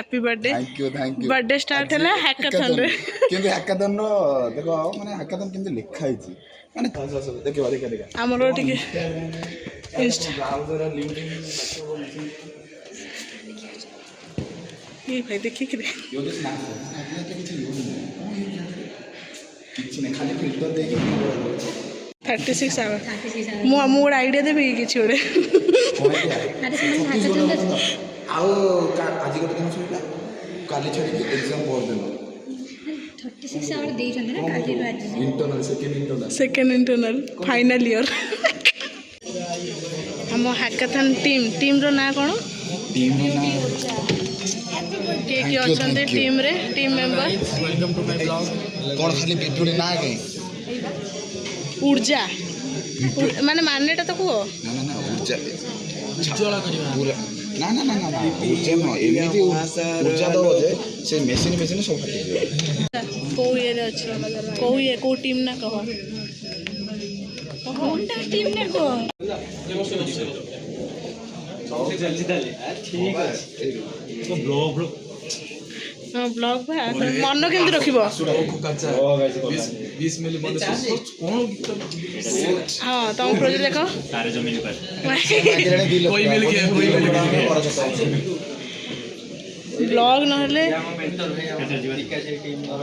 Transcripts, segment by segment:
Happy birthday thank you birthday start है hackathon रे किंतु हैकाथन रो देखो माने हैकाथन किंतु लिखा हिची माने देखो देखा हमरो टिके ब्राउजर लिंकिंग ये भाई देखि कि यो दिस ना किछि ने खाली फिल्टर देके 36 आवर मु गोटे आइडिया देवी किसी गोटे आओ आज गोटे दिन सर काली छाड़ी एग्जाम बहुत दिन 36 आवर दे छन ना काली internal second internal final year हम हैकाथन टीम रो ना कोन टीम ना के अछंते टीम रे team member welcome to my blog कोन खाली बिटुडी ना गए ऊर्जा माने मानेटा तो को ना ना ना ऊर्जा उज्जवल करबा पूरा ना ना ना ना ऊर्जा न एमिति ऊर्जा दो जे से मशीन सब फटी को ये रे अछि को ये को टीम ना कहो कोनटा टीम ना को ठीक है तो ब्लॉग हां ब्लॉग बा मन केमति रखिबो 20 मिली मन कोन गीत हां तुम प्रोजेक्ट देखो सारे जमीन पर कोई मिल गया ब्लॉग न हले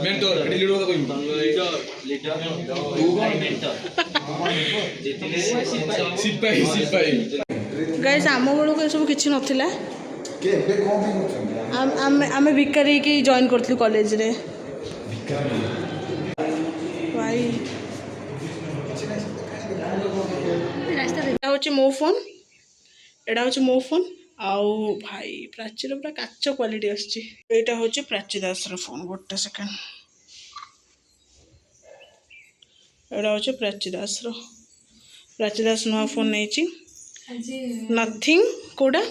मेंटर लीडर होता कोई सिपाही गाइस आम बेलू को सब किछि नथिला के बे कोन भी करछन आम भिकारी की जॉइन करथलु कॉलेज रे भाई एटा होची मो फोन एटा होची मो फोन आउ भाई प्राचीर पूरा काच क्वालिटी आछी एटा होची प्राची दास रो फोन गोटे सेकंड एटा होची प्राची दास नुआ फोन नहींची नथिंग कोडा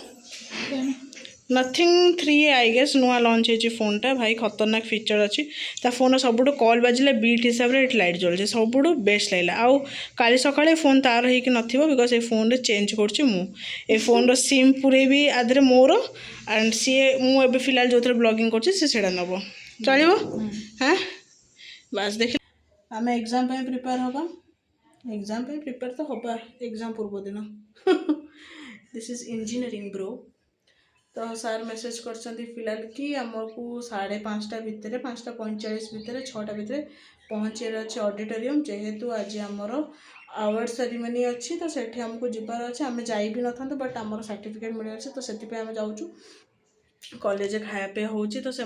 नथिंग 3 आई गेस नुआ लॉन्च है फोन टा भाई खतरनाक फीचर अच्छी ता फोन सब कॉल बाजिले बीट हिसाब से लाइट जलुचे सब बेस्ट लगला आउ काली सकाळे फोन तार होइक नथिबो बिकॉज ए फोन रे चेंज करछि मु ए फोन रो सिम पूरे भी आदरे मोर एंड सी मु एबे फिलहाल जो ब्लॉगिंग करछि से सेडा नबो चलिबो हां बस देख आमे एग्जाम पे प्रिपेयर होबा एग्जाम पे प्रिपेयर तो होबा एग्जाम पूर्व दिन दिस इज इंजीनियरिंग ब्रो तो सर मेसेज कर फिलहाल कि आमको 5:30 भितर 5:45 भितर 6टा भितर पहुँचे अच्छे ऑडिटोरियम जेहेतु आज आमर अवार्ड सेरेमनी अच्छी तो सेठी हमको जीवार अच्छे आम जाई भी न था बट आमर सर्टिफिकेट मिल अच्छे तो से आम जाऊँ कॉलेज खायापे हो तो से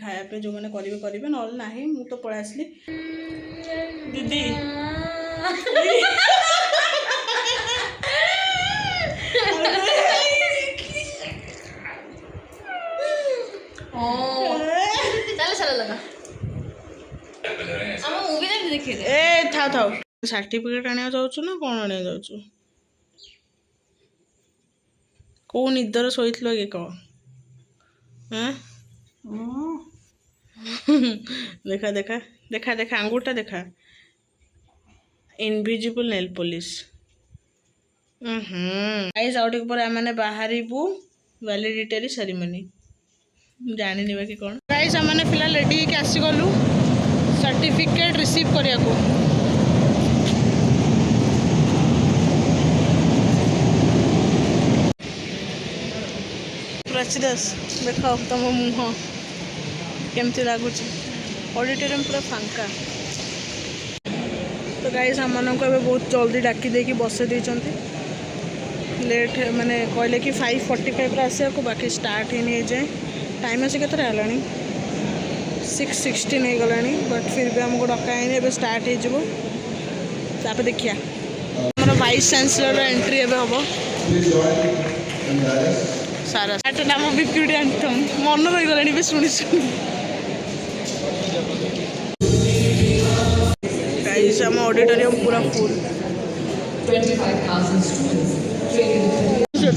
खायापे जो मैंने करेंगे ना मु तो पलि आसली दीदी था सर्टिफिकेट आने जाऊँ ना कौन आने जाऊँ कौ निदर शोल कि कह देखा देखा देखा देखा आंगुठा देखा invisible nail polish guys out पर आम बाहर वैलिडिटरी सेरेमनी जानी बाकी कौन गाइस आम फिलहाल रेडी होकर आसीगलु सर्टिफिकेट रिसीव करने को प्राचीदास देख तुम मुह केमती लगुच ऑडिटोरियम पूरा फांका तो गाइस आम बहुत जल्दी डाकी देकी बसई देते लेट माने कहले कि 5:45 आसा को बाकी स्टार्ट ही नहीं जाए टाइम आसी केतरा हलानी 6:16 हो गलानी बट फिर भी हमको डकाई ए स्टार्ट हो देखिया हमारा वाइस चांसलर एंट्री एवं हम सारा नाम विक्टोरिया एंथम मन रही गलानी शुणी शुणी गाइस आम ऑडिटोरियम पूरा फुल जो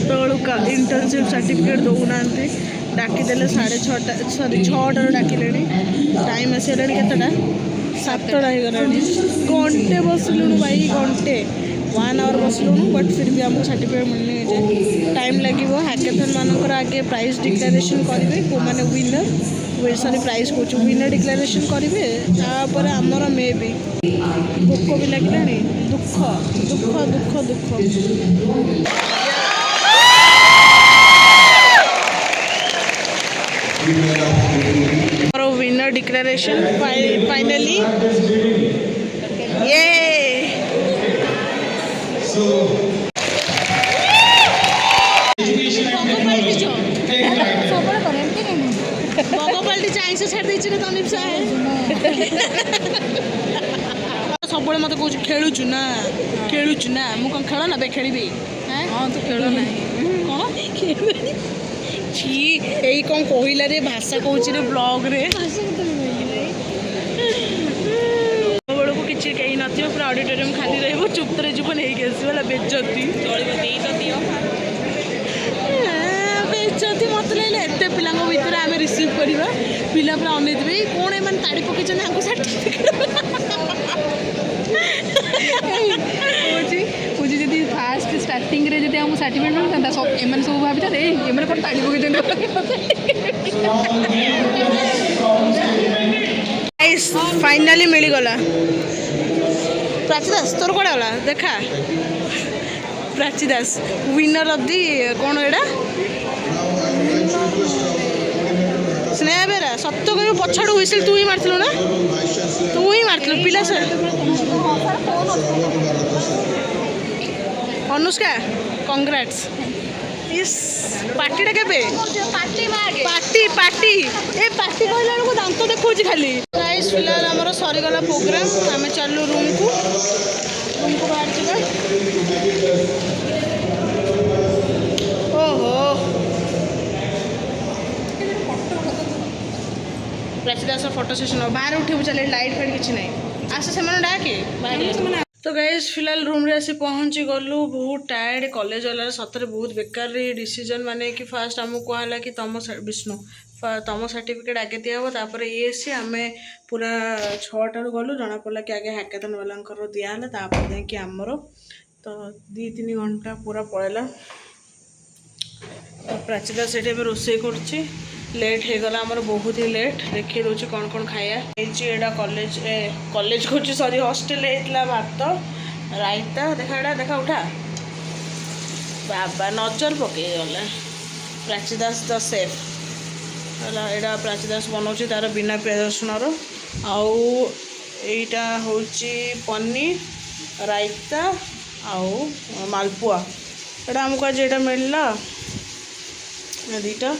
इंटर्नशिप सर्टिफिकेट दौना डाकिदेले 6:30 सॉरी 6टार डाकिले टाइम आसगला केतटा ସାତଟା ହେଇଗଲାଣି ଘଣ୍ଟେ ବସିଲୁଣୁ ଭାଇ ଘଣ୍ଟେ 1 आवर बसलुणु बट फिर भी आमको सर्टिफिकेट मिलने जे टाइम लगे हैकेथन मानकर आगे प्राइज डिक्लेरेशन करेंगे को मैंने विनर सॉरी प्राइज कौच विनर डिक्लेरेशन करेंगे तापर आमर मे भी भोक भी लगे दुख दुख दुख दुख विनर डिक्लेरेशन फाइनली ये बगपाल्टी आइंस छाड़ देछि रे तनिप सा सब मत कह खेलुचु ना मु कौन खेल ना बे खेली हाँ तू खेल ना कौन छी यही कौन कहला रे भाषा कहूँ रे ब्लॉग रे बेलू किसी कहीं नथ पूरा ऑडिटोरियम खाली रही चुप्तर जीवन होगी आसला बेजती बेजती मत लगे एत पिला भितर आम रिसीव करवा पिला पूरा अनेक कौन एम ताड़ी पकई मुझे जब फास्ट स्टार्टिंग रे जब हमको सर्टिफिकेट मिलता सब एम सब भाभी था एम कौन ताड़ी पकई फाइनाली मिलगला प्राची दास तोर कौन गला देखा प्राची दास विनर ऑफ दी कौन एड़ा स्नेहा बेरा सत्य कह पछाड़ हुइसिल तू ही मारथिलु ना तू ही मारथिलु पिला से अनुष्का कांग्रेट्स इस पार्टी केबे पार्टी पार्टी ए पार्टी कहला को दांत देखौछि खाली गाइस फिलहाल हमर सरी गला प्रोग्राम हमें चलू रूम को बाहर ଯିବା ओहो प्राची दास फोटो सेशन बाहर उठे चले लाइट फाइट किसी ना आस से डाके तो गाइस फिलहाल रूम रे आसी पहुँची गलु बहुत टायर्ड कॉलेज वाला सतरे बहुत बेकार डिसीजन माने कि फास्ट आमको कहला कि तुम विष्णु तुम सर्टिफिकेट आगे दिहब तापर ये सी आम पूरा 6टार गलु जना पड़ा कि आगे हैकेथन वाला दिहला तापर जाकि आमर तो 2-3 घंटा पूरा पड़ेगा तो प्राची दास ये रोसे कर लेट हो गला आमर बहुत ही लेट देखिए दूसरी कौन कौन खाया एटा कॉलेज कॉलेज खोज सॉरी हॉस्टेल होता भात रायता देखा एटा देखा उठा बाबा नजर पकई गला प्राची दास द सेफ है यहाँ प्राची दास बनाऊँ तार बिना प्याज रसुण आईटा हूँ पनीर रायता आउ मालपुआ एटा आमको आज यहाँ मिलला 2टा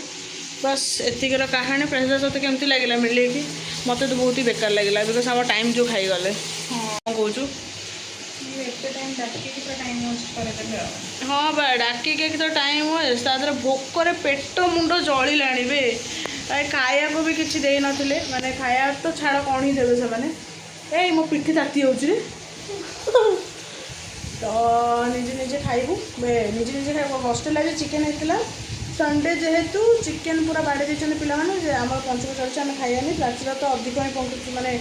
बस एतिकर कहानी प्राची दास तो केमती लगे मिले कि मत तो बहुत ही बेकार लगे बिकज आम टाइम जो खाईगले कौन कौचु हाँ बा डाकिक तो टाइम वेस्ट भोकर पेट मुंड जलिला खाया को भी किसी दे नथिले माने खाया तो छाड़ कौन ही देवे से माने ए मो पिठी ताती होची रे तो निजे निजे खाइबू निजे निजे खाइबू हॉस्टेल आज चिकेन होता संडे जेहेतु चिकेन पूरा बाड़ी देते पिला माने आम पंचक चलছে आम खाइबानी प्राचीर तो अधिक ही पंचुक माने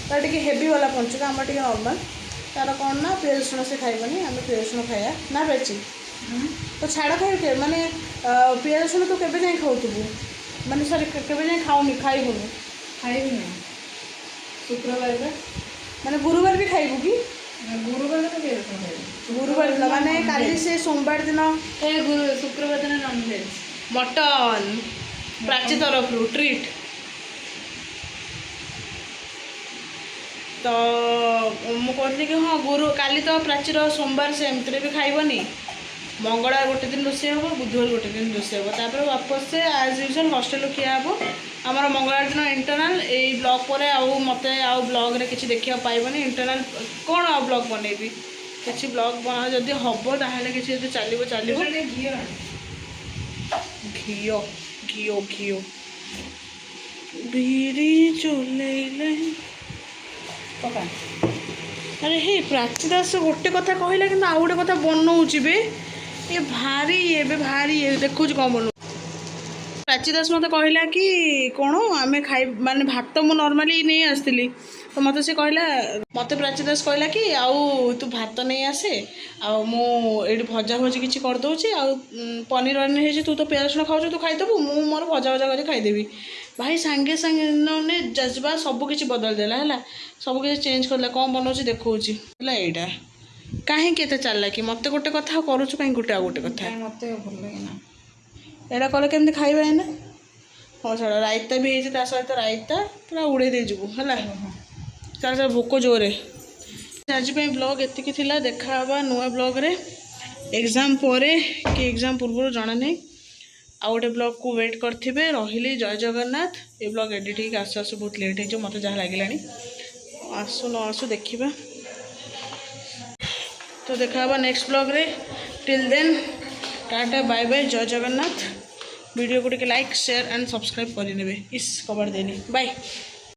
तार टिके हेवी वाला पंचक आम टिके नॉर्मल तार कौन ना पियाज रसुण से खाइबानी आम पियाज रसुण खाया ना बेची तो छाड़ खाई माने पियाज रसुण तो केबे जाई खाउथबु माने सॉरी केबे जाई खाऊनी खाइबुनी शुक्रवार माने गुरुवार भी खाइबु कि गुरुवार माने काली से सोमवार दिन शुक्रवार दिन नॉनवेज मटन प्राची तरफ ट्रीट तो मु कहली कि हाँ गुरु काली तो प्राचीर सोमवार से एमती भी खाइबनी मंगलवार गोटे दिन रोषे हम बुधवार गोटे दिन रोषे हम तापर वापस से आज यूजुअल हॉस्टेल खिया हम आमर मंगलवार दिन इंटरनाल यही ब्लॉग पर आउ मत आउ ब्लॉग रे किसी देखा पाइबनी इंटरनाल कौन आउ ब्लॉग बनैबी किसी ब्लॉग बना जदि हम ताहले किसी जदि चलो चलो घिओ घिओ घिओ बिरी चुलेले पका अरे हे प्राची दास गोटे कथा कहला कि आउ गोटे कथा बनाऊँ बे ये भारी ये देखुच कौन बन प्राची दास मत कहला कि कौन आम खाई माने भात मु नॉर्मली नहीं आसती तो मत से कहला मत प्राची दास कहला कि आउ तू भात नहीं आसे आउ भजा भजी किसी करदे आउ पनीर वनीर है तू तो प्याज रसुण खाऊ तू खाईदेबू मु मोर भजा भजा कर खाईदेवी भाई सांगे सांगे ने जज्बा सबकि बदलदेला है सबकि चेंज करला कौन बनाऊँ देखा यहाँ कहीं केते चलला कि मत गोटे कथा करूँ कहीं गोटे आ गोटे कथा मत भल लगे एटा कले केमती खाइबा है ना हाँ छाड़ रायता भी है सहित रायता पूरा उड़े दे जीवु है चल भोक जोरे आज ब्लॉग एतिकी थिला देखा नुआ ब्लॉग रे एग्जाम परे कि एग्जाम पूर्व जाना नहीं आ गोटे ब्लॉग को वेट करेंगे रही जय जगन्नाथ ये ब्लॉग एडिट हो आसु आसु बहुत लेट हो मत जहाँ लगे आसु न आसु देखा तो देखा नेक्स्ट ब्लॉग रे till then tata bye bye जय जगन्नाथ वीडियो को लाइक शेयर एंड सब्सक्राइब करने इस खबर देनी बाय।